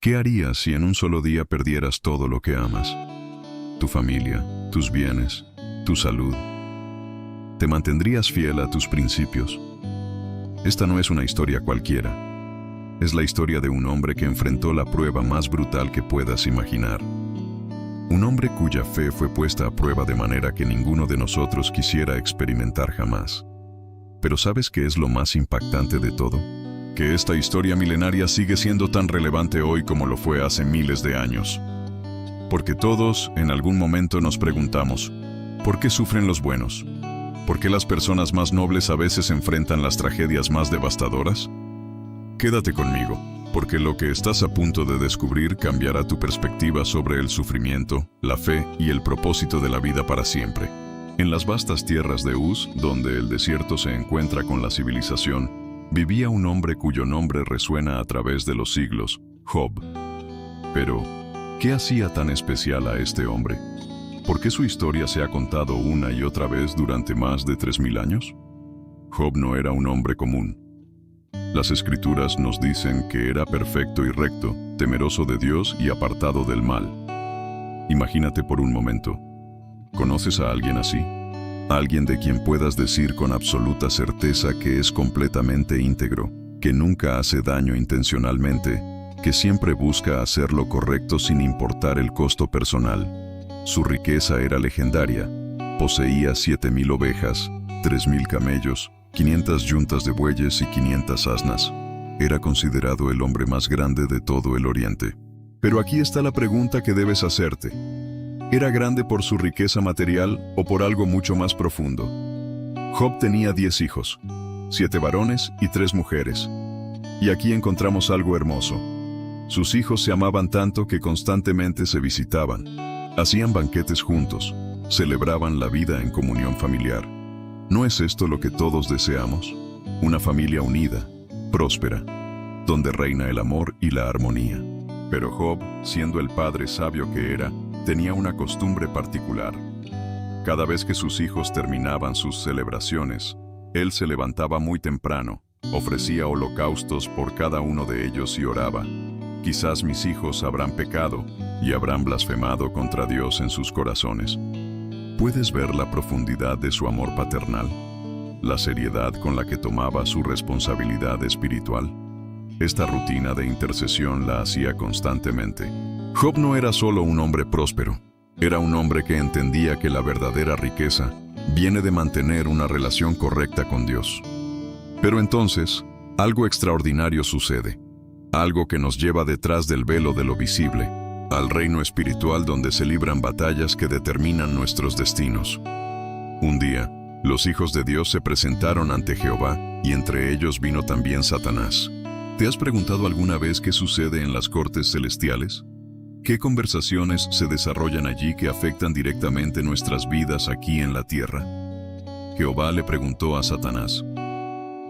¿Qué harías si en un solo día perdieras todo lo que amas? Tu familia, tus bienes, tu salud. ¿Te mantendrías fiel a tus principios? Esta no es una historia cualquiera. Es la historia de un hombre que enfrentó la prueba más brutal que puedas imaginar. Un hombre cuya fe fue puesta a prueba de manera que ninguno de nosotros quisiera experimentar jamás. Pero ¿sabes qué es lo más impactante de todo? Que esta historia milenaria sigue siendo tan relevante hoy como lo fue hace miles de años. Porque todos, en algún momento, nos preguntamos, ¿por qué sufren los buenos? ¿Por qué las personas más nobles a veces enfrentan las tragedias más devastadoras? Quédate conmigo, porque lo que estás a punto de descubrir cambiará tu perspectiva sobre el sufrimiento, la fe y el propósito de la vida para siempre. En las vastas tierras de Uz, donde el desierto se encuentra con la civilización, vivía un hombre cuyo nombre resuena a través de los siglos, Job. Pero, ¿qué hacía tan especial a este hombre? ¿Por qué su historia se ha contado una y otra vez durante más de 3000 años? Job no era un hombre común. Las Escrituras nos dicen que era perfecto y recto, temeroso de Dios y apartado del mal. Imagínate por un momento. ¿Conoces a alguien así? Alguien de quien puedas decir con absoluta certeza que es completamente íntegro, que nunca hace daño intencionalmente, que siempre busca hacer lo correcto sin importar el costo personal. Su riqueza era legendaria. Poseía 7000 ovejas, 3000 camellos, 500 yuntas de bueyes y 500 asnas. Era considerado el hombre más grande de todo el Oriente. Pero aquí está la pregunta que debes hacerte. ¿Era grande por su riqueza material o por algo mucho más profundo? Job tenía 10 hijos, 7 varones y 3 mujeres. Y aquí encontramos algo hermoso. Sus hijos se amaban tanto que constantemente se visitaban. Hacían banquetes juntos, celebraban la vida en comunión familiar. ¿No es esto lo que todos deseamos? Una familia unida, próspera, donde reina el amor y la armonía. Pero Job, siendo el padre sabio que era, tenía una costumbre particular. Cada vez que sus hijos terminaban sus celebraciones, él se levantaba muy temprano, ofrecía holocaustos por cada uno de ellos y oraba: quizás mis hijos habrán pecado y habrán blasfemado contra Dios en sus corazones. ¿Puedes ver la profundidad de su amor paternal? La seriedad con la que tomaba su responsabilidad espiritual. Esta rutina de intercesión la hacía constantemente. Job no era solo un hombre próspero, era un hombre que entendía que la verdadera riqueza viene de mantener una relación correcta con Dios. Pero entonces, algo extraordinario sucede, algo que nos lleva detrás del velo de lo visible, al reino espiritual donde se libran batallas que determinan nuestros destinos. Un día, los hijos de Dios se presentaron ante Jehová, y entre ellos vino también Satanás. ¿Te has preguntado alguna vez qué sucede en las cortes celestiales? ¿Qué conversaciones se desarrollan allí que afectan directamente nuestras vidas aquí en la tierra? Jehová le preguntó a Satanás: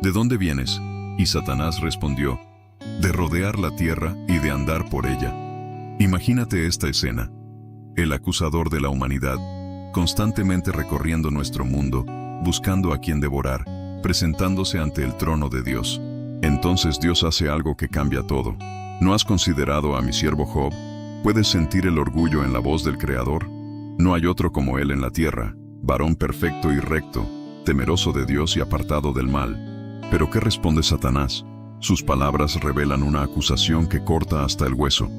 ¿de dónde vienes? Y Satanás respondió: de rodear la tierra y de andar por ella. Imagínate esta escena: el acusador de la humanidad, constantemente recorriendo nuestro mundo, buscando a quien devorar, presentándose ante el trono de Dios. Entonces Dios hace algo que cambia todo. ¿No has considerado a mi siervo Job? ¿Puedes sentir el orgullo en la voz del Creador? No hay otro como él en la tierra, varón perfecto y recto, temeroso de Dios y apartado del mal. ¿Pero qué responde Satanás? Sus palabras revelan una acusación que corta hasta el hueso.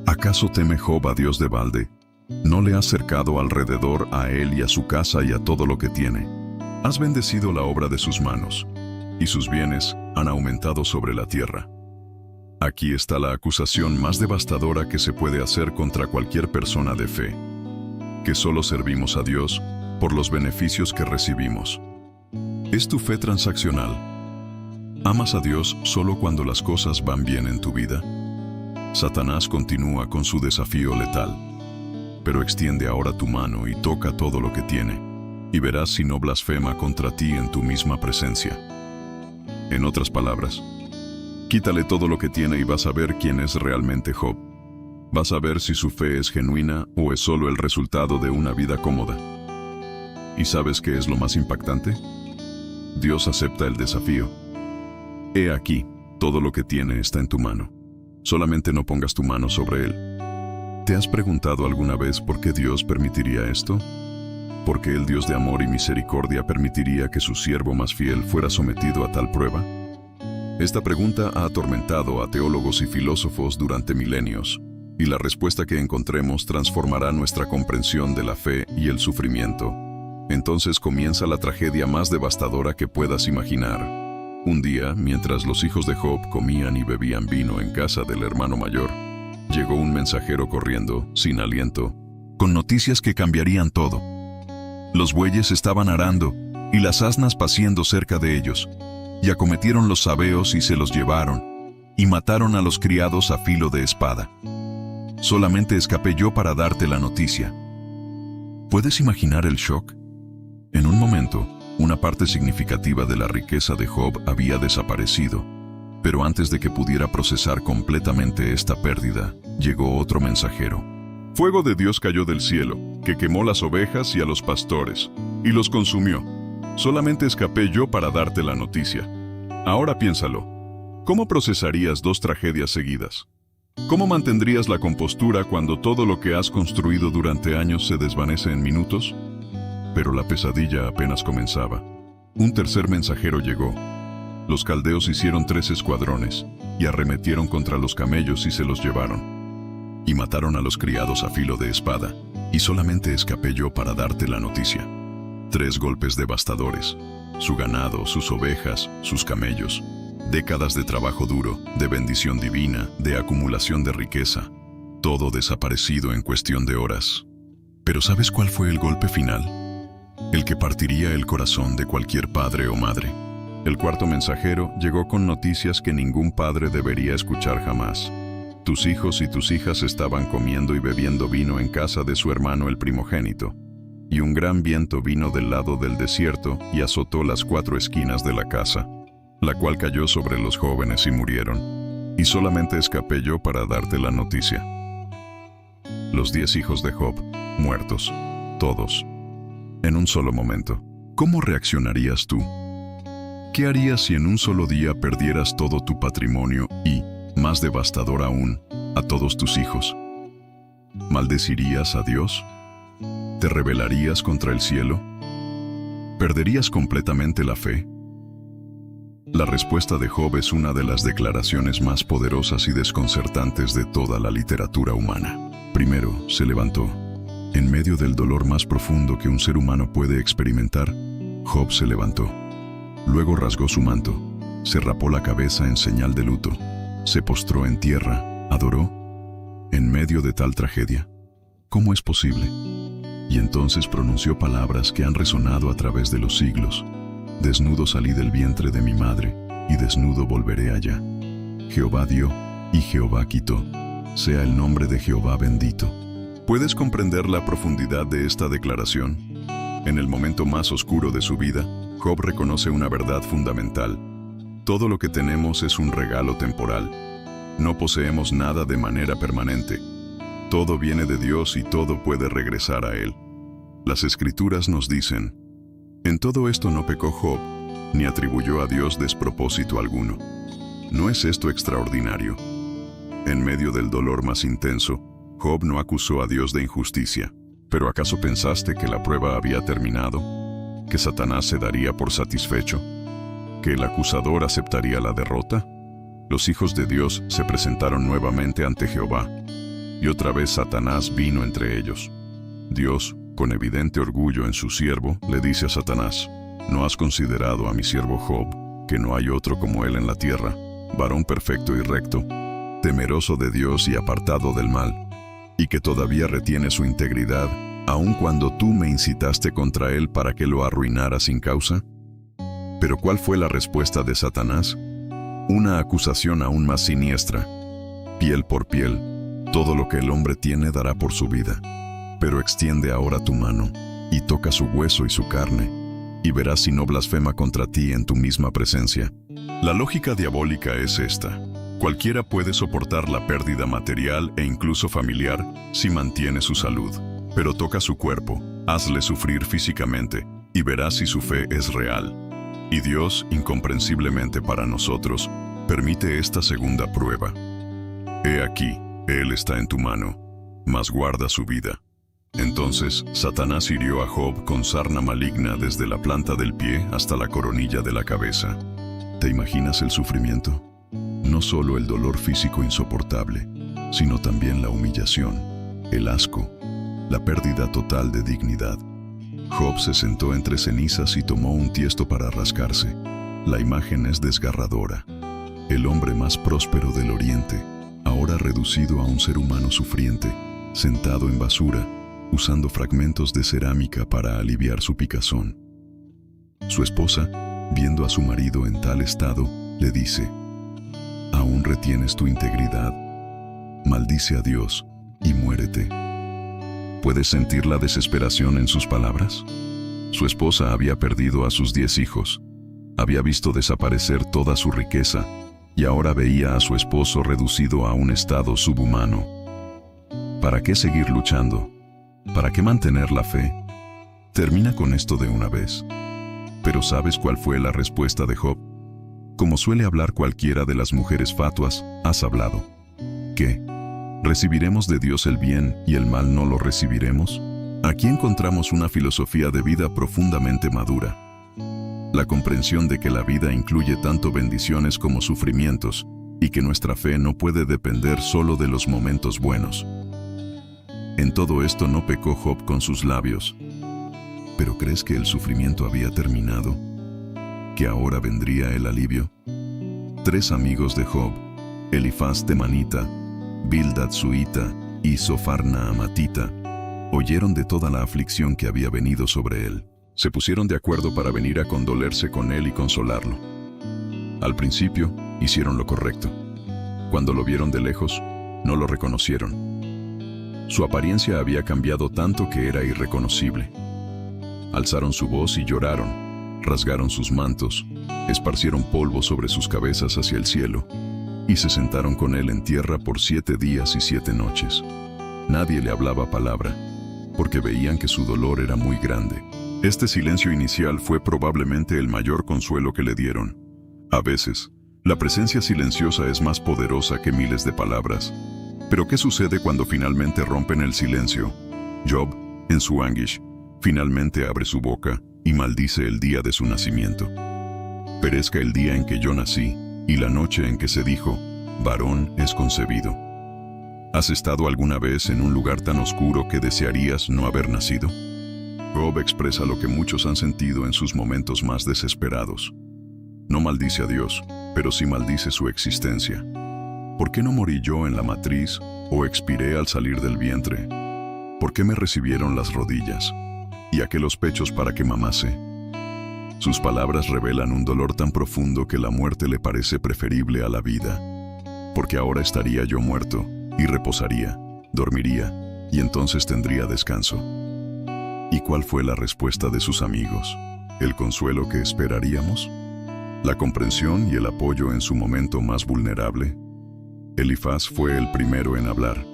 ¿Acaso teme Job a Dios de balde? ¿No le has cercado alrededor a él y a su casa y a todo lo que tiene? Has bendecido la obra de sus manos, y sus bienes han aumentado sobre la tierra. Aquí está la acusación más devastadora que se puede hacer contra cualquier persona de fe: que solo servimos a Dios por los beneficios que recibimos. ¿Es tu fe transaccional? ¿Amas a Dios solo cuando las cosas van bien en tu vida? Satanás continúa con su desafío letal. Pero extiende ahora tu mano y toca todo lo que tiene, y verás si no blasfema contra ti en tu misma presencia. En otras palabras, quítale todo lo que tiene y vas a ver quién es realmente Job. Vas a ver si su fe es genuina o es solo el resultado de una vida cómoda. ¿Y sabes qué es lo más impactante? Dios acepta el desafío. He aquí, todo lo que tiene está en tu mano. Solamente no pongas tu mano sobre él. ¿Te has preguntado alguna vez por qué Dios permitiría esto? ¿Por qué el Dios de amor y misericordia permitiría que su siervo más fiel fuera sometido a tal prueba? Esta pregunta ha atormentado a teólogos y filósofos durante milenios, y la respuesta que encontremos transformará nuestra comprensión de la fe y el sufrimiento. Entonces comienza la tragedia más devastadora que puedas imaginar. Un día, mientras los hijos de Job comían y bebían vino en casa del hermano mayor, llegó un mensajero corriendo, sin aliento, con noticias que cambiarían todo. Los bueyes estaban arando y las asnas paciendo cerca de ellos, y acometieron los sabeos y se los llevaron, y mataron a los criados a filo de espada. Solamente escapé yo para darte la noticia. ¿Puedes imaginar el shock? En un momento, una parte significativa de la riqueza de Job había desaparecido, pero antes de que pudiera procesar completamente esta pérdida, llegó otro mensajero. Fuego de Dios cayó del cielo, que quemó las ovejas y a los pastores, y los consumió. Solamente escapé yo para darte la noticia. Ahora piénsalo. ¿Cómo procesarías dos tragedias seguidas? ¿Cómo mantendrías la compostura cuando todo lo que has construido durante años se desvanece en minutos? Pero la pesadilla apenas comenzaba. Un tercer mensajero llegó. Los caldeos hicieron 3 escuadrones, y arremetieron contra los camellos y se los llevaron. Y mataron a los criados a filo de espada, y solamente escapé yo para darte la noticia. 3 golpes devastadores. Su ganado, sus ovejas, sus camellos. Décadas de trabajo duro, de bendición divina, de acumulación de riqueza. Todo desaparecido en cuestión de horas. Pero ¿sabes cuál fue el golpe final? El que partiría el corazón de cualquier padre o madre. El cuarto mensajero llegó con noticias que ningún padre debería escuchar jamás. Tus hijos y tus hijas estaban comiendo y bebiendo vino en casa de su hermano el primogénito. Y un gran viento vino del lado del desierto y azotó las 4 esquinas de la casa, la cual cayó sobre los jóvenes y murieron. Y solamente escapé yo para darte la noticia. Los 10 hijos de Job, muertos, todos, en un solo momento. ¿Cómo reaccionarías tú? ¿Qué harías si en un solo día perdieras todo tu patrimonio y, más devastador aún, a todos tus hijos? ¿Maldecirías a Dios? ¿Te rebelarías contra el cielo? ¿Perderías completamente la fe? La respuesta de Job es una de las declaraciones más poderosas y desconcertantes de toda la literatura humana. Primero, se levantó. En medio del dolor más profundo que un ser humano puede experimentar, Job se levantó. Luego rasgó su manto, se rapó la cabeza en señal de luto, se postró en tierra, adoró. En medio de tal tragedia, ¿cómo es posible? Y entonces pronunció palabras que han resonado a través de los siglos. Desnudo salí del vientre de mi madre, y desnudo volveré allá. Jehová dio, y Jehová quitó. Sea el nombre de Jehová bendito. ¿Puedes comprender la profundidad de esta declaración? En el momento más oscuro de su vida, Job reconoce una verdad fundamental. Todo lo que tenemos es un regalo temporal. No poseemos nada de manera permanente. Todo viene de Dios y todo puede regresar a Él. Las Escrituras nos dicen: en todo esto no pecó Job, ni atribuyó a Dios despropósito alguno. ¿No es esto extraordinario? En medio del dolor más intenso, Job no acusó a Dios de injusticia. ¿Pero acaso pensaste que la prueba había terminado? ¿Que Satanás se daría por satisfecho? ¿Que el acusador aceptaría la derrota? Los hijos de Dios se presentaron nuevamente ante Jehová, y otra vez Satanás vino entre ellos. Dios, con evidente orgullo en su siervo, le dice a Satanás: ¿no has considerado a mi siervo Job, que no hay otro como él en la tierra, varón perfecto y recto, temeroso de Dios y apartado del mal, y que todavía retiene su integridad, aun cuando tú me incitaste contra él para que lo arruinara sin causa? Pero ¿cuál fue la respuesta de Satanás? Una acusación aún más siniestra. Piel por piel, todo lo que el hombre tiene dará por su vida. Pero extiende ahora tu mano, y toca su hueso y su carne, y verás si no blasfema contra ti en tu misma presencia. La lógica diabólica es esta: cualquiera puede soportar la pérdida material e incluso familiar si mantiene su salud. Pero toca su cuerpo, hazle sufrir físicamente, y verás si su fe es real. Y Dios, incomprensiblemente para nosotros, permite esta segunda prueba. He aquí, él está en tu mano, mas guarda su vida. Entonces Satanás hirió a Job con sarna maligna desde la planta del pie hasta la coronilla de la cabeza. ¿Te imaginas el sufrimiento? No solo el dolor físico insoportable, sino también la humillación, el asco, la pérdida total de dignidad. Job se sentó entre cenizas y tomó un tiesto para rascarse. La imagen es desgarradora. El hombre más próspero del Oriente, ahora reducido a un ser humano sufriente, sentado en basura, usando fragmentos de cerámica para aliviar su picazón. Su esposa, viendo a su marido en tal estado, le dice: «¿Aún retienes tu integridad? Maldice a Dios y muérete». ¿Puedes sentir la desesperación en sus palabras? Su esposa había perdido a sus 10 hijos, había visto desaparecer toda su riqueza y ahora veía a su esposo reducido a un estado subhumano. ¿Para qué seguir luchando? ¿Para qué mantener la fe? Termina con esto de una vez. Pero ¿sabes cuál fue la respuesta de Job? Como suele hablar cualquiera de las mujeres fatuas, has hablado. ¿Qué? ¿Recibiremos de Dios el bien y el mal no lo recibiremos? Aquí encontramos una filosofía de vida profundamente madura. La comprensión de que la vida incluye tanto bendiciones como sufrimientos y que nuestra fe no puede depender solo de los momentos buenos. En todo esto no pecó Job con sus labios. ¿Pero crees que el sufrimiento había terminado? ¿Que ahora vendría el alivio? 3 amigos de Job, Elifaz temanita, Bildad suita y Zofar naamatita, oyeron de toda la aflicción que había venido sobre él. Se pusieron de acuerdo para venir a condolerse con él y consolarlo. Al principio, hicieron lo correcto. Cuando lo vieron de lejos, no lo reconocieron. Su apariencia había cambiado tanto que era irreconocible. Alzaron su voz y lloraron, rasgaron sus mantos, esparcieron polvo sobre sus cabezas hacia el cielo, y se sentaron con él en tierra por 7 días y 7 noches. Nadie le hablaba palabra, porque veían que su dolor era muy grande. Este silencio inicial fue probablemente el mayor consuelo que le dieron. A veces, la presencia silenciosa es más poderosa que miles de palabras. Pero ¿qué sucede cuando finalmente rompen el silencio? Job, en su anguish, finalmente abre su boca y maldice el día de su nacimiento. Perezca el día en que yo nací y la noche en que se dijo, varón es concebido. ¿Has estado alguna vez en un lugar tan oscuro que desearías no haber nacido? Job expresa lo que muchos han sentido en sus momentos más desesperados. No maldice a Dios, pero sí maldice su existencia. ¿Por qué no morí yo en la matriz o expiré al salir del vientre? ¿Por qué me recibieron las rodillas y aquellos pechos para que mamase? Sus palabras revelan un dolor tan profundo que la muerte le parece preferible a la vida. Porque ahora estaría yo muerto y reposaría, dormiría y entonces tendría descanso. ¿Y cuál fue la respuesta de sus amigos? ¿El consuelo que esperaríamos? ¿La comprensión y el apoyo en su momento más vulnerable? Elifaz fue el primero en hablar,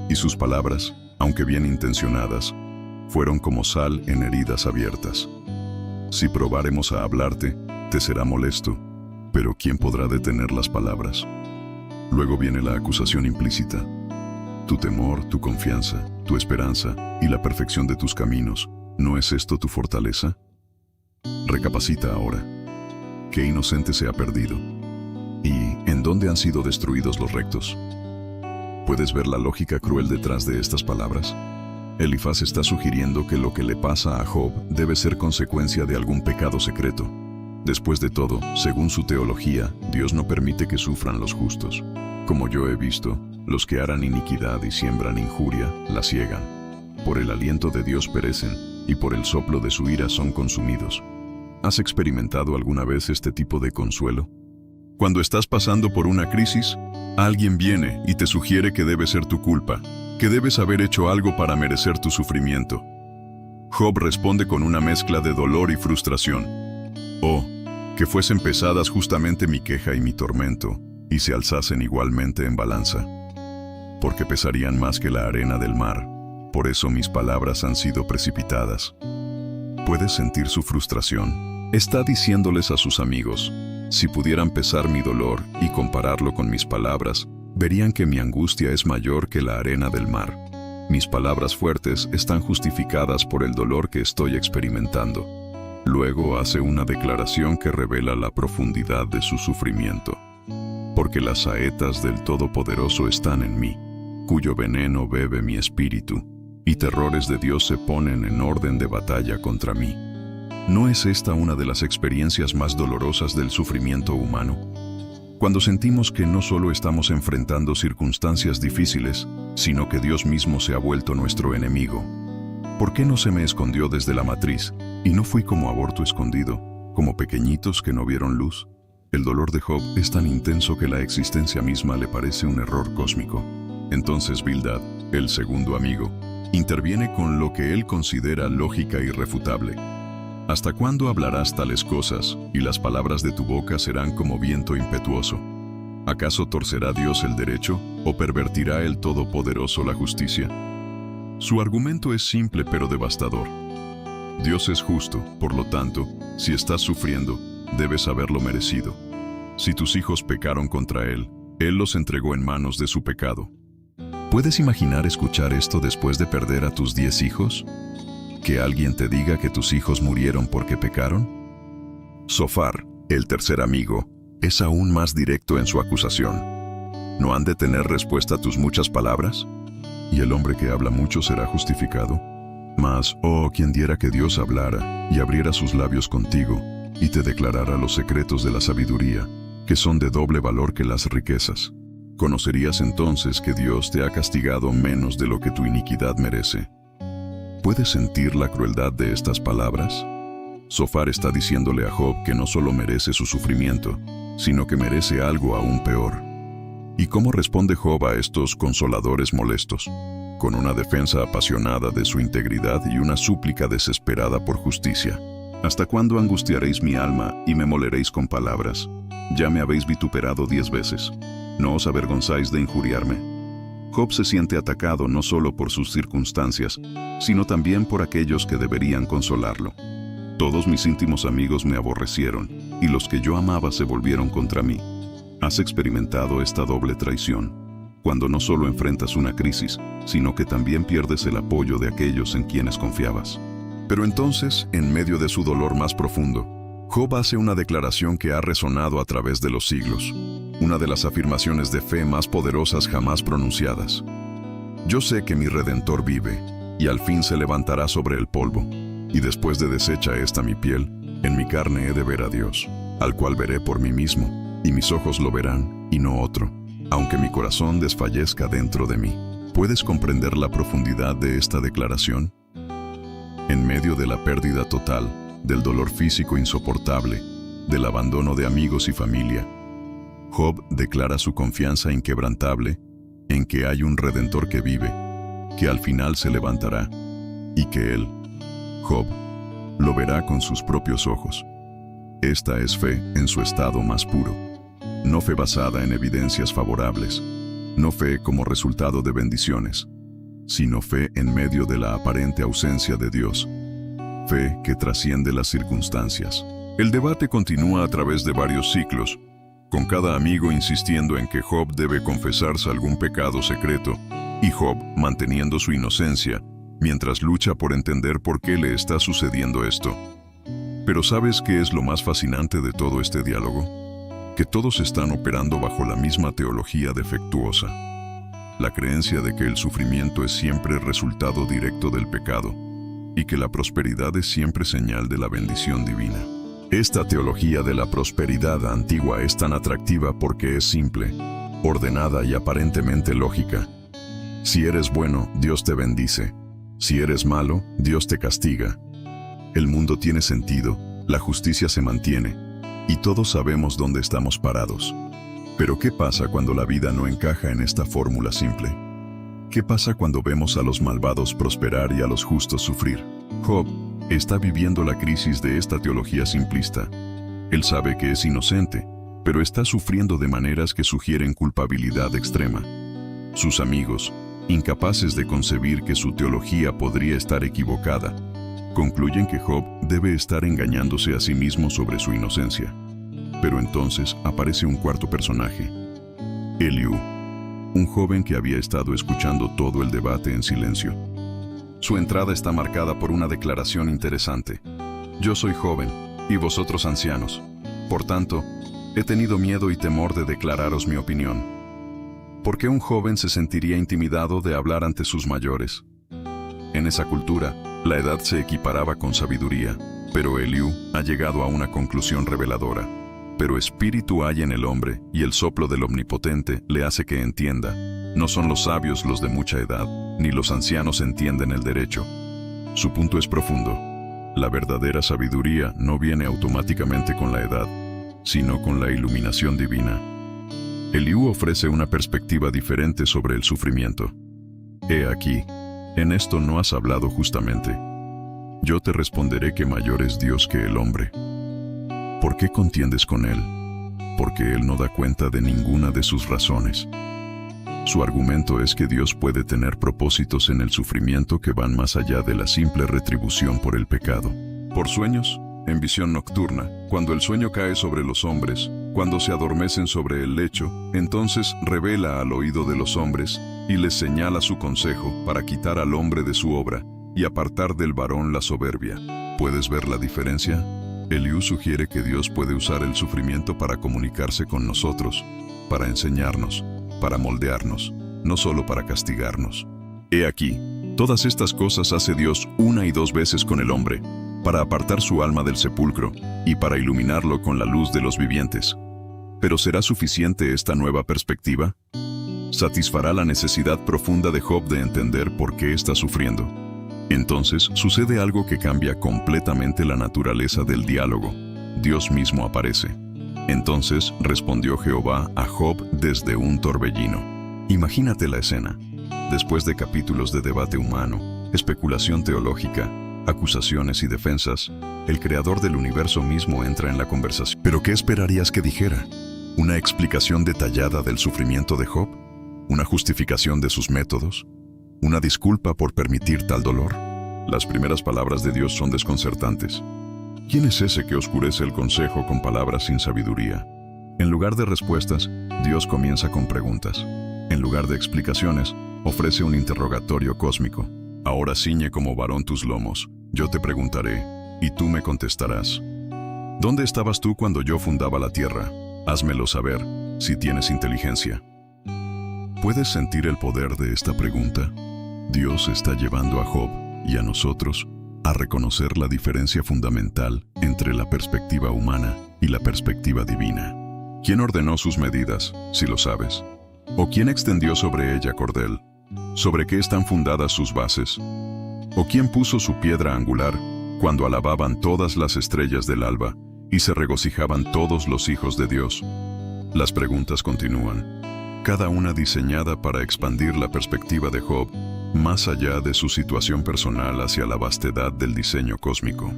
y sus palabras, aunque bien intencionadas, fueron como sal en heridas abiertas. Si probáremos a hablarte, te será molesto, pero ¿quién podrá detener las palabras? Luego viene la acusación implícita. Tu temor, tu confianza, tu esperanza y la perfección de tus caminos, ¿no es esto tu fortaleza? Recapacita ahora. ¿Qué inocente se ha perdido? ¿Y en dónde han sido destruidos los rectos? ¿Puedes ver la lógica cruel detrás de estas palabras? Elifaz está sugiriendo que lo que le pasa a Job debe ser consecuencia de algún pecado secreto. Después de todo, según su teología, Dios no permite que sufran los justos. Como yo he visto, los que harán iniquidad y siembran injuria, la ciegan. Por el aliento de Dios perecen, y por el soplo de su ira son consumidos. ¿Has experimentado alguna vez este tipo de consuelo? Cuando estás pasando por una crisis, alguien viene y te sugiere que debe ser tu culpa, que debes haber hecho algo para merecer tu sufrimiento. Job responde con una mezcla de dolor y frustración. Oh, que fuesen pesadas justamente mi queja y mi tormento, y se alzasen igualmente en balanza. Porque pesarían más que la arena del mar, por eso mis palabras han sido precipitadas. ¿Puedes sentir su frustración? Está diciéndoles a sus amigos, si pudieran pesar mi dolor y compararlo con mis palabras, verían que mi angustia es mayor que la arena del mar. Mis palabras fuertes están justificadas por el dolor que estoy experimentando. Luego hace una declaración que revela la profundidad de su sufrimiento. Porque las saetas del Todopoderoso están en mí, cuyo veneno bebe mi espíritu, y terrores de Dios se ponen en orden de batalla contra mí. ¿No es esta una de las experiencias más dolorosas del sufrimiento humano? Cuando sentimos que no solo estamos enfrentando circunstancias difíciles, sino que Dios mismo se ha vuelto nuestro enemigo. ¿Por qué no se me escondió desde la matriz, y no fui como aborto escondido, como pequeñitos que no vieron luz? El dolor de Job es tan intenso que la existencia misma le parece un error cósmico. Entonces Bildad, el segundo amigo, interviene con lo que él considera lógica irrefutable. ¿Hasta cuándo hablarás tales cosas, y las palabras de tu boca serán como viento impetuoso? ¿Acaso torcerá Dios el derecho, o pervertirá el Todopoderoso la justicia? Su argumento es simple pero devastador. Dios es justo, por lo tanto, si estás sufriendo, debes haberlo merecido. Si tus hijos pecaron contra Él los entregó en manos de su pecado. ¿Puedes imaginar escuchar esto después de perder a tus 10 hijos? ¿Que alguien te diga que tus hijos murieron porque pecaron? Zofar, el tercer amigo, es aún más directo en su acusación. ¿No han de tener respuesta a tus muchas palabras? ¿Y el hombre que habla mucho será justificado? Mas, oh, quien diera que Dios hablara y abriera sus labios contigo y te declarara los secretos de la sabiduría, que son de doble valor que las riquezas. Conocerías entonces que Dios te ha castigado menos de lo que tu iniquidad merece. ¿Puedes sentir la crueldad de estas palabras? Zofar está diciéndole a Job que no solo merece su sufrimiento, sino que merece algo aún peor. ¿Y cómo responde Job a estos consoladores molestos? Con una defensa apasionada de su integridad y una súplica desesperada por justicia. ¿Hasta cuándo angustiaréis mi alma y me moleréis con palabras? Ya me habéis vituperado 10 veces. ¿No os avergonzáis de injuriarme? Job se siente atacado no solo por sus circunstancias, sino también por aquellos que deberían consolarlo. Todos mis íntimos amigos me aborrecieron, y los que yo amaba se volvieron contra mí. ¿Has experimentado esta doble traición? Cuando no solo enfrentas una crisis, sino que también pierdes el apoyo de aquellos en quienes confiabas. Pero entonces, en medio de su dolor más profundo, Job hace una declaración que ha resonado a través de los siglos. Una de las afirmaciones de fe más poderosas jamás pronunciadas. Yo sé que mi Redentor vive, y al fin se levantará sobre el polvo, y después de deshecha esta mi piel, en mi carne he de ver a Dios, al cual veré por mí mismo, y mis ojos lo verán, y no otro, aunque mi corazón desfallezca dentro de mí. ¿Puedes comprender la profundidad de esta declaración? En medio de la pérdida total, del dolor físico insoportable, del abandono de amigos y familia, Job declara su confianza inquebrantable en que hay un Redentor que vive, que al final se levantará, y que él, Job, lo verá con sus propios ojos. Esta es fe en su estado más puro. No fe basada en evidencias favorables, no fe como resultado de bendiciones, sino fe en medio de la aparente ausencia de Dios. Fe que trasciende las circunstancias. El debate continúa a través de varios ciclos, con cada amigo insistiendo en que Job debe confesarse algún pecado secreto, y Job manteniendo su inocencia, mientras lucha por entender por qué le está sucediendo esto. Pero ¿sabes qué es lo más fascinante de todo este diálogo? Que todos están operando bajo la misma teología defectuosa. La creencia de que el sufrimiento es siempre resultado directo del pecado, y que la prosperidad es siempre señal de la bendición divina. Esta teología de la prosperidad antigua es tan atractiva porque es simple, ordenada y aparentemente lógica. Si eres bueno, Dios te bendice. Si eres malo, Dios te castiga. El mundo tiene sentido, la justicia se mantiene, y todos sabemos dónde estamos parados. Pero ¿qué pasa cuando la vida no encaja en esta fórmula simple? ¿Qué pasa cuando vemos a los malvados prosperar y a los justos sufrir? Job está viviendo la crisis de esta teología simplista. Él sabe que es inocente, pero está sufriendo de maneras que sugieren culpabilidad extrema. Sus amigos, incapaces de concebir que su teología podría estar equivocada, concluyen que Job debe estar engañándose a sí mismo sobre su inocencia. Pero entonces aparece un cuarto personaje, Eliú, un joven que había estado escuchando todo el debate en silencio. Su entrada está marcada por una declaración interesante. Yo soy joven, y vosotros ancianos. Por tanto, he tenido miedo y temor de declararos mi opinión. ¿Por qué un joven se sentiría intimidado de hablar ante sus mayores? En esa cultura, la edad se equiparaba con sabiduría, pero Eliú ha llegado a una conclusión reveladora. Pero espíritu hay en el hombre, y el soplo del Omnipotente le hace que entienda. No son los sabios los de mucha edad, ni los ancianos entienden el derecho. Su punto es profundo. La verdadera sabiduría no viene automáticamente con la edad, sino con la iluminación divina. Eliú ofrece una perspectiva diferente sobre el sufrimiento. He aquí, en esto no has hablado justamente. Yo te responderé que mayor es Dios que el hombre. ¿Por qué contiendes con él? Porque él no da cuenta de ninguna de sus razones. Su argumento es que Dios puede tener propósitos en el sufrimiento que van más allá de la simple retribución por el pecado. Por sueños, en visión nocturna, cuando el sueño cae sobre los hombres, cuando se adormecen sobre el lecho, entonces revela al oído de los hombres y les señala su consejo para quitar al hombre de su obra y apartar del varón la soberbia. ¿Puedes ver la diferencia? Eliú sugiere que Dios puede usar el sufrimiento para comunicarse con nosotros, para enseñarnos, para moldearnos, no solo para castigarnos. He aquí, todas estas cosas hace Dios una y dos veces con el hombre, para apartar su alma del sepulcro y para iluminarlo con la luz de los vivientes. ¿Pero será suficiente esta nueva perspectiva? ¿Satisfará la necesidad profunda de Job de entender por qué está sufriendo? Entonces sucede algo que cambia completamente la naturaleza del diálogo. Dios mismo aparece. Entonces respondió Jehová a Job desde un torbellino. Imagínate la escena. Después de capítulos de debate humano, especulación teológica, acusaciones y defensas, el creador del universo mismo entra en la conversación. ¿Pero qué esperarías que dijera? ¿Una explicación detallada del sufrimiento de Job? ¿Una justificación de sus métodos? ¿Una disculpa por permitir tal dolor? Las primeras palabras de Dios son desconcertantes. ¿Quién es ese que oscurece el consejo con palabras sin sabiduría? En lugar de respuestas, Dios comienza con preguntas. En lugar de explicaciones, ofrece un interrogatorio cósmico. Ahora ciñe como varón tus lomos. Yo te preguntaré, y tú me contestarás. ¿Dónde estabas tú cuando yo fundaba la tierra? Házmelo saber, si tienes inteligencia. ¿Puedes sentir el poder de esta pregunta? Dios está llevando a Job y a nosotros a reconocer la diferencia fundamental entre la perspectiva humana y la perspectiva divina. ¿Quién ordenó sus medidas, si lo sabes? ¿O quién extendió sobre ella cordel? ¿Sobre qué están fundadas sus bases? ¿O quién puso su piedra angular cuando alababan todas las estrellas del alba y se regocijaban todos los hijos de Dios? Las preguntas continúan, cada una diseñada para expandir la perspectiva de Job más allá de su situación personal hacia la vastedad del diseño cósmico.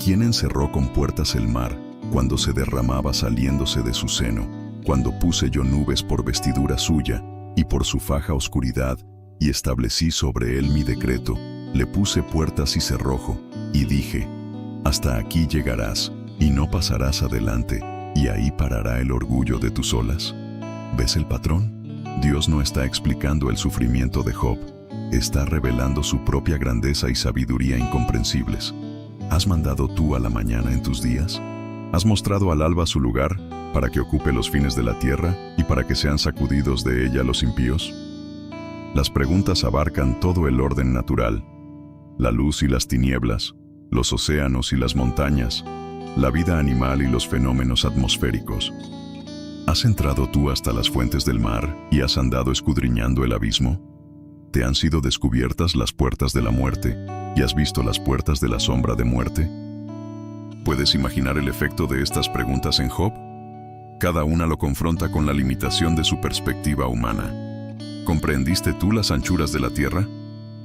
¿Quién encerró con puertas el mar cuando se derramaba saliéndose de su seno, cuando puse yo nubes por vestidura suya y por su faja oscuridad, y establecí sobre él mi decreto, le puse puertas y cerrojo, y dije, hasta aquí llegarás, y no pasarás adelante, y ahí parará el orgullo de tus olas? ¿Ves el patrón? Dios no está explicando el sufrimiento de Job, está revelando su propia grandeza y sabiduría incomprensibles. ¿Has mandado tú a la mañana en tus días? ¿Has mostrado al alba su lugar para que ocupe los fines de la tierra y para que sean sacudidos de ella los impíos? Las preguntas abarcan todo el orden natural, la luz y las tinieblas, los océanos y las montañas, la vida animal y los fenómenos atmosféricos. ¿Has entrado tú hasta las fuentes del mar y has andado escudriñando el abismo? ¿Te han sido descubiertas las puertas de la muerte y has visto las puertas de la sombra de muerte? ¿Puedes imaginar el efecto de estas preguntas en Job? Cada una lo confronta con la limitación de su perspectiva humana. ¿Comprendiste tú las anchuras de la tierra?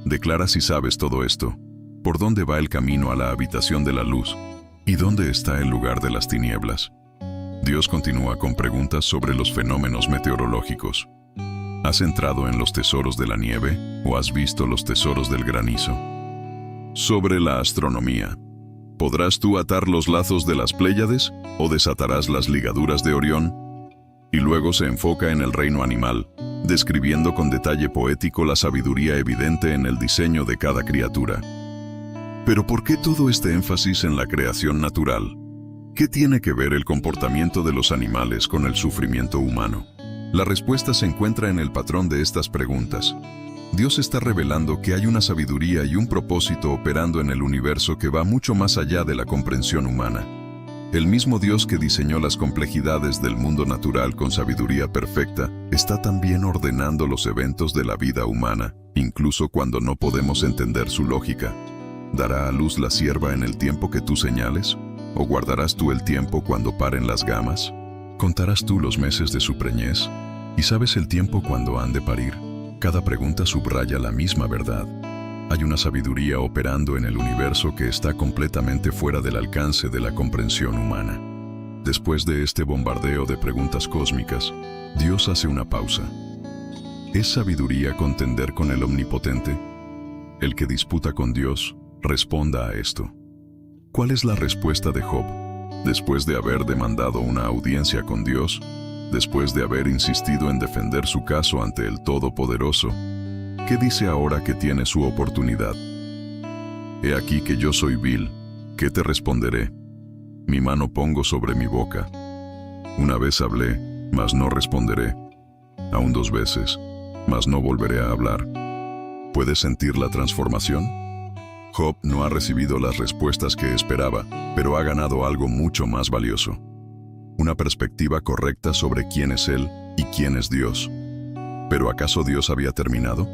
Declara si sabes todo esto. ¿Por dónde va el camino a la habitación de la luz? ¿Y dónde está el lugar de las tinieblas? Dios continúa con preguntas sobre los fenómenos meteorológicos. ¿Has entrado en los tesoros de la nieve o has visto los tesoros del granizo? Sobre la astronomía. ¿Podrás tú atar los lazos de las Pléyades o desatarás las ligaduras de Orión? Y luego se enfoca en el reino animal, describiendo con detalle poético la sabiduría evidente en el diseño de cada criatura. Pero ¿por qué todo este énfasis en la creación natural? ¿Qué tiene que ver el comportamiento de los animales con el sufrimiento humano? La respuesta se encuentra en el patrón de estas preguntas. Dios está revelando que hay una sabiduría y un propósito operando en el universo que va mucho más allá de la comprensión humana. El mismo Dios que diseñó las complejidades del mundo natural con sabiduría perfecta, está también ordenando los eventos de la vida humana, incluso cuando no podemos entender su lógica. ¿Dará a luz la cierva en el tiempo que tú señales? ¿O guardarás tú el tiempo cuando paren las gamas? ¿Contarás tú los meses de su preñez? ¿Y sabes el tiempo cuando han de parir? Cada pregunta subraya la misma verdad. Hay una sabiduría operando en el universo que está completamente fuera del alcance de la comprensión humana. Después de este bombardeo de preguntas cósmicas, Dios hace una pausa. ¿Es sabiduría contender con el Omnipotente? El que disputa con Dios, responda a esto. ¿Cuál es la respuesta de Job? Después de haber demandado una audiencia con Dios, después de haber insistido en defender su caso ante el Todopoderoso, ¿qué dice ahora que tiene su oportunidad? He aquí que yo soy vil, ¿qué te responderé? Mi mano pongo sobre mi boca. Una vez hablé, mas no responderé. Aún 2 veces, mas no volveré a hablar. ¿Puedes sentir la transformación? Job no ha recibido las respuestas que esperaba, pero ha ganado algo mucho más valioso. Una perspectiva correcta sobre quién es Él y quién es Dios. ¿Pero acaso Dios había terminado?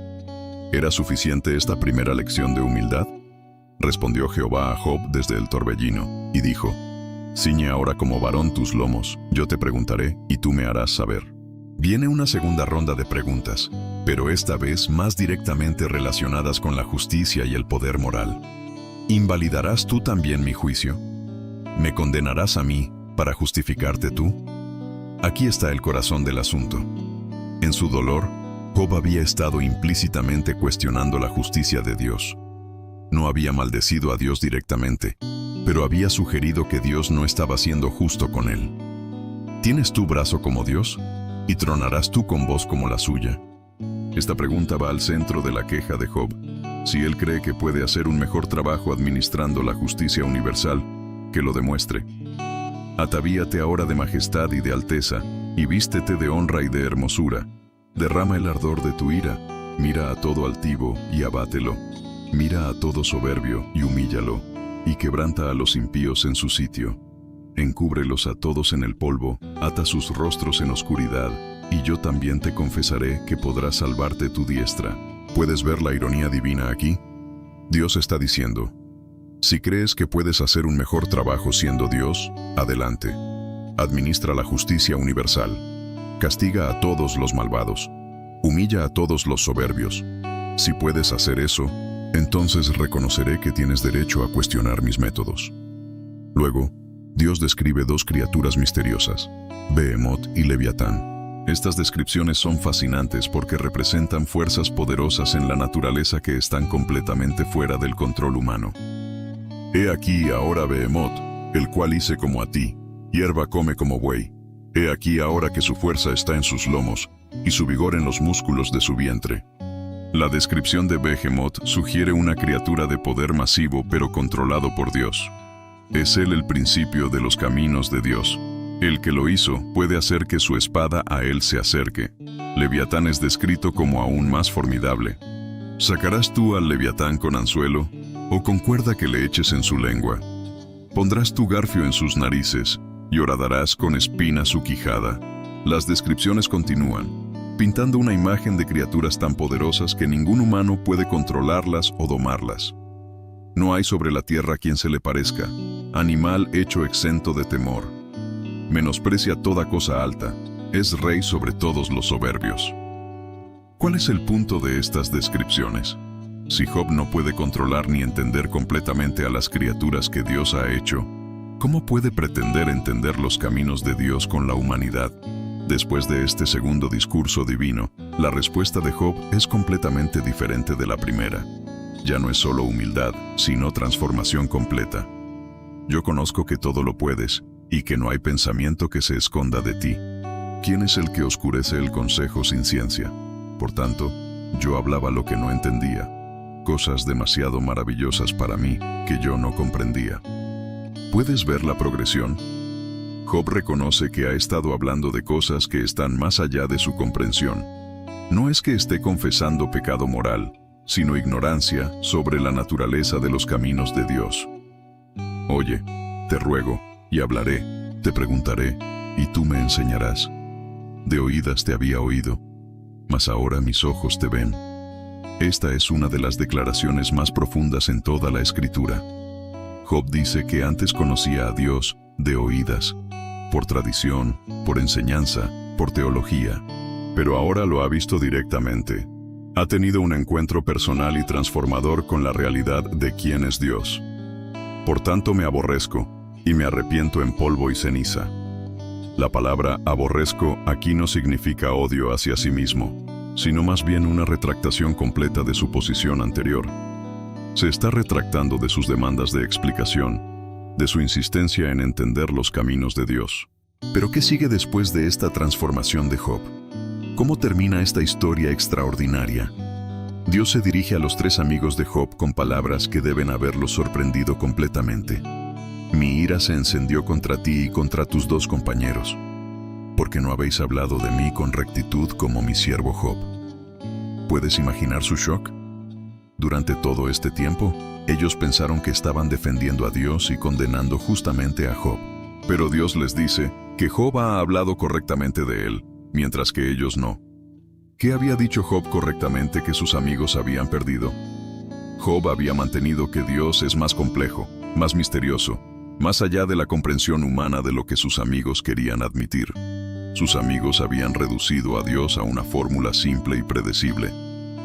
¿Era suficiente esta primera lección de humildad? Respondió Jehová a Job desde el torbellino, y dijo: Ciñe ahora como varón tus lomos, yo te preguntaré, y tú me harás saber. Viene una segunda ronda de preguntas, pero esta vez más directamente relacionadas con la justicia y el poder moral. ¿Invalidarás tú también mi juicio? ¿Me condenarás a mí para justificarte tú? Aquí está el corazón del asunto. En su dolor, Job había estado implícitamente cuestionando la justicia de Dios. No había maldecido a Dios directamente, pero había sugerido que Dios no estaba siendo justo con él. ¿Tienes tú brazo como Dios? ¿Y tronarás tú con voz como la suya? Esta pregunta va al centro de la queja de Job. Si él cree que puede hacer un mejor trabajo administrando la justicia universal, que lo demuestre. Atavíate ahora de majestad y de alteza, y vístete de honra y de hermosura. Derrama el ardor de tu ira, mira a todo altivo y abátelo. Mira a todo soberbio y humíllalo, y quebranta a los impíos en su sitio. Encúbrelos a todos en el polvo, ata sus rostros en oscuridad, y yo también te confesaré que podrás salvarte tu diestra. ¿Puedes ver la ironía divina aquí? Dios está diciendo: si crees que puedes hacer un mejor trabajo siendo Dios, adelante. Administra la justicia universal. Castiga a todos los malvados. Humilla a todos los soberbios. Si puedes hacer eso, entonces reconoceré que tienes derecho a cuestionar mis métodos. Luego, Dios describe 2 criaturas misteriosas, Behemoth y Leviatán. Estas descripciones son fascinantes porque representan fuerzas poderosas en la naturaleza que están completamente fuera del control humano. He aquí ahora Behemoth, el cual hice como a ti, hierba come como buey. He aquí ahora que su fuerza está en sus lomos, y su vigor en los músculos de su vientre. La descripción de Behemoth sugiere una criatura de poder masivo pero controlado por Dios. Es él el principio de los caminos de Dios. El que lo hizo puede hacer que su espada a él se acerque. Leviatán es descrito como aún más formidable. ¿Sacarás tú al Leviatán con anzuelo, o con cuerda que le eches en su lengua? Pondrás tu garfio en sus narices, y horadarás con espina su quijada. Las descripciones continúan, pintando una imagen de criaturas tan poderosas que ningún humano puede controlarlas o domarlas. No hay sobre la tierra quien se le parezca, animal hecho exento de temor. Menosprecia toda cosa alta, es rey sobre todos los soberbios. ¿Cuál es el punto de estas descripciones? Si Job no puede controlar ni entender completamente a las criaturas que Dios ha hecho, ¿cómo puede pretender entender los caminos de Dios con la humanidad? Después de este segundo discurso divino, la respuesta de Job es completamente diferente de la primera. Ya no es solo humildad, sino transformación completa. Yo conozco que todo lo puedes, y que no hay pensamiento que se esconda de ti. ¿Quién es el que oscurece el consejo sin ciencia? Por tanto, yo hablaba lo que no entendía, cosas demasiado maravillosas para mí que yo no comprendía. ¿Puedes ver la progresión? Job reconoce que ha estado hablando de cosas que están más allá de su comprensión. No es que esté confesando pecado moral, sino ignorancia sobre la naturaleza de los caminos de Dios. Oye, te ruego, y hablaré, te preguntaré, y tú me enseñarás. De oídas te había oído, mas ahora mis ojos te ven. Esta es una de las declaraciones más profundas en toda la Escritura. Job dice que antes conocía a Dios de oídas, por tradición, por enseñanza, por teología, pero ahora lo ha visto directamente. Ha tenido un encuentro personal y transformador con la realidad de quién es Dios. Por tanto me aborrezco, y me arrepiento en polvo y ceniza. La palabra aborrezco aquí no significa odio hacia sí mismo, sino más bien una retractación completa de su posición anterior. Se está retractando de sus demandas de explicación, de su insistencia en entender los caminos de Dios. ¿Pero qué sigue después de esta transformación de Job? ¿Cómo termina esta historia extraordinaria? Dios se dirige a los 3 amigos de Job con palabras que deben haberlos sorprendido completamente. Mi ira se encendió contra ti y contra tus 2 compañeros, porque no habéis hablado de mí con rectitud como mi siervo Job. ¿Puedes imaginar su shock? Durante todo este tiempo, ellos pensaron que estaban defendiendo a Dios y condenando justamente a Job. Pero Dios les dice que Job ha hablado correctamente de él, mientras que ellos no. ¿Qué había dicho Job correctamente que sus amigos habían perdido? Job había mantenido que Dios es más complejo, más misterioso, más allá de la comprensión humana de lo que sus amigos querían admitir. Sus amigos habían reducido a Dios a una fórmula simple y predecible.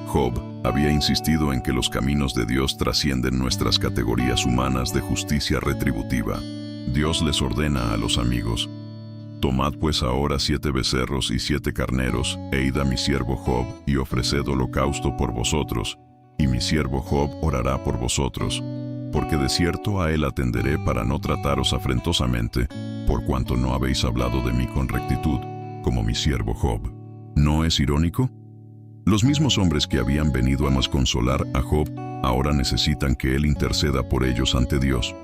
Job había insistido en que los caminos de Dios trascienden nuestras categorías humanas de justicia retributiva. Dios les ordena a los amigos: tomad pues ahora 7 becerros y 7 carneros, e id a mi siervo Job, y ofreced holocausto por vosotros, y mi siervo Job orará por vosotros, porque de cierto a él atenderé para no trataros afrentosamente, por cuanto no habéis hablado de mí con rectitud, como mi siervo Job. ¿No es irónico? Los mismos hombres que habían venido a consolar a Job, ahora necesitan que él interceda por ellos ante Dios.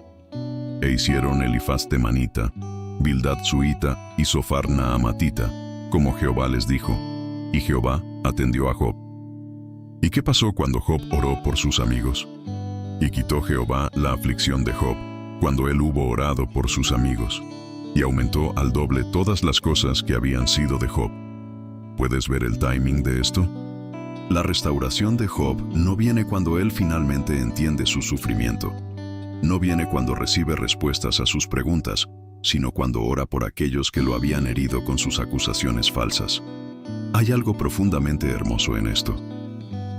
E hicieron Elifaz temanita, Bildad suita y Sofar naamatita, como Jehová les dijo, y Jehová atendió a Job. ¿Y qué pasó cuando Job oró por sus amigos? Y quitó Jehová la aflicción de Job, cuando él hubo orado por sus amigos, y aumentó al doble todas las cosas que habían sido de Job. ¿Puedes ver el timing de esto? La restauración de Job no viene cuando él finalmente entiende su sufrimiento. No viene cuando recibe respuestas a sus preguntas, sino cuando ora por aquellos que lo habían herido con sus acusaciones falsas. Hay algo profundamente hermoso en esto.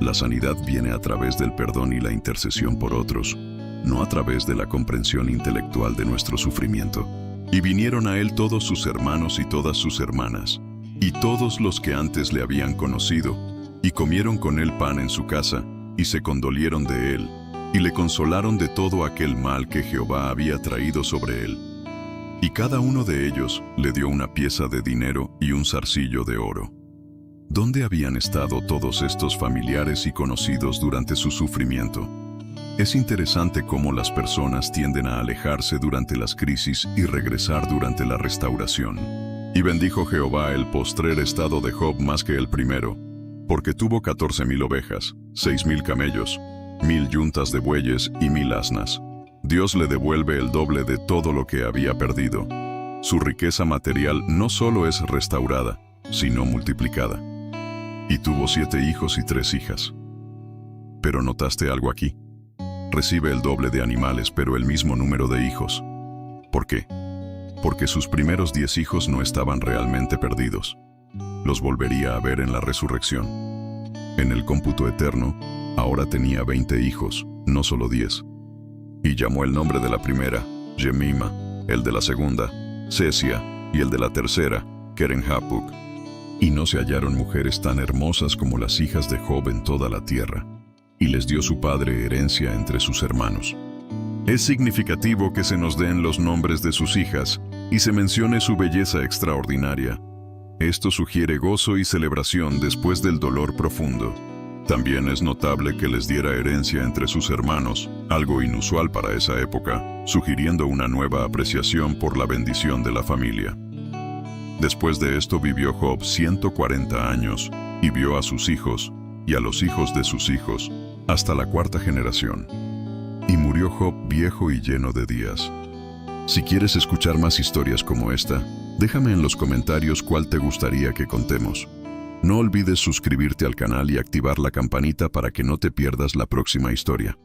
La sanidad viene a través del perdón y la intercesión por otros, no a través de la comprensión intelectual de nuestro sufrimiento. Y vinieron a él todos sus hermanos y todas sus hermanas, y todos los que antes le habían conocido, y comieron con él pan en su casa, y se condolieron de él, y le consolaron de todo aquel mal que Jehová había traído sobre él. Y cada uno de ellos le dio una pieza de dinero y un zarcillo de oro. ¿Dónde habían estado todos estos familiares y conocidos durante su sufrimiento? Es interesante cómo las personas tienden a alejarse durante las crisis y regresar durante la restauración. Y bendijo Jehová el postrer estado de Job más que el primero, porque tuvo 14,000 ovejas, 6,000 camellos, 1,000 yuntas de bueyes y 1,000 asnas. Dios le devuelve el doble de todo lo que había perdido. Su riqueza material no solo es restaurada, sino multiplicada. Y tuvo 7 hijos y 3 hijas. Pero ¿notaste algo aquí? Recibe el doble de animales, pero el mismo número de hijos. ¿Por qué? Porque sus primeros 10 hijos no estaban realmente perdidos. Los volvería a ver en la resurrección. En el cómputo eterno, ahora tenía 20 hijos, no solo 10. Y llamó el nombre de la primera, Jemima, el de la segunda, Sesia, y el de la tercera, Keren-Hapuk. Y no se hallaron mujeres tan hermosas como las hijas de Job en toda la tierra. Y les dio su padre herencia entre sus hermanos. Es significativo que se nos den los nombres de sus hijas y se mencione su belleza extraordinaria. Esto sugiere gozo y celebración después del dolor profundo. También es notable que les diera herencia entre sus hermanos, algo inusual para esa época, sugiriendo una nueva apreciación por la bendición de la familia. Después de esto vivió Job 140 años, y vio a sus hijos, y a los hijos de sus hijos, hasta la cuarta generación. Y murió Job viejo y lleno de días. Si quieres escuchar más historias como esta, déjame en los comentarios cuál te gustaría que contemos. No olvides suscribirte al canal y activar la campanita para que no te pierdas la próxima historia.